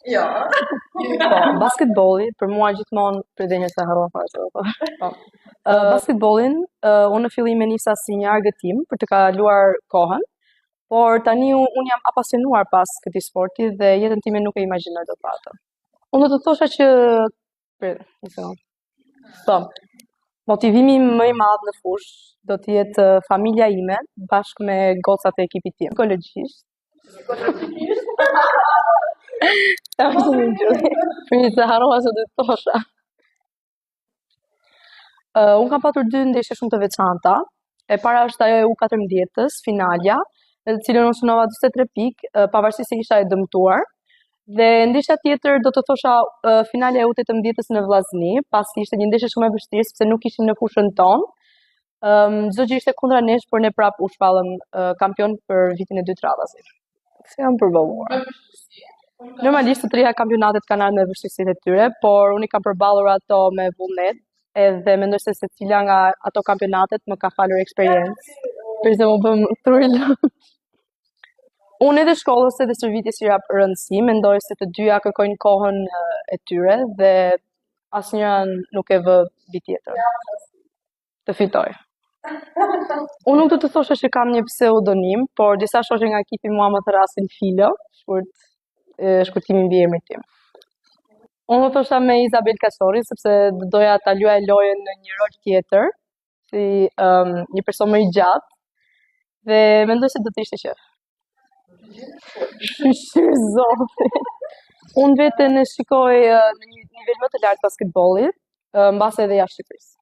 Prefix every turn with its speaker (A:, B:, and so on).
A: Jo.
B: Po, basketbolli, për mua gjithmonë për dhe një se harua fare. Po. Basketbollin, unë në fillim e nisa si një argëtim për të kaluar kohën, por tani unë jam apasionuar pas këtij sporti dhe jetën time nuk e imagjinoj dot pa atë. Unë do të thosha që një sekond. Po, motivimi më i madh në fushë do të jetë familja ime bashkë me gocat e ekipit tim. Ekologjisht. Për të harrova se do të thosha. Unë kam patur dy ndeshje shumë të veçanta. E para është ajo e U14-s, finalja, në të cilën unë shënova 43 pikë, pavarësisht se isha e dëmtuar. Dhe ndeshja tjetër do të thosha finalja e U18-s në Vllazni, pasi ishte një ndeshje shumë e vështirë sepse nuk ishim në fushën tonë. Çdo gjë ishte kundra nesh, por ne prap u shpallëm kampion për vitin e dytë radhësisht. Se jam përballuar. Normalisht të treja kampionatet kanë ardhur me vështirësitë e tyre, por unë i kam përballur ato me vullnet, edhe mendoj se secila nga ato kampionatet më ka falur eksperiencë. Për se më bëm trull. Unë edhe shkollës edhe shërbitjes i jap rëndësi, mendoj se të dyja kërkojnë kohën e tyre dhe asnjëra nuk e vë vi tjetër. Të fitoj. Unë nuk do të thosha që kam një pseudonim, por disa shoqe nga ekipi mua më thrasin Filo, shkurtimi mbi emrin tim. Unë do thosha me Izabel Kasori, sepse doja ta luaj lojën në një rol tjetër, si një person më i gjatë, dhe mendoj se do të ishte qef. Shqyr zoti. Unë veten e shikoj në një nivel më të lartë basketbollit, mbase edhe jashtë Shqipërisë.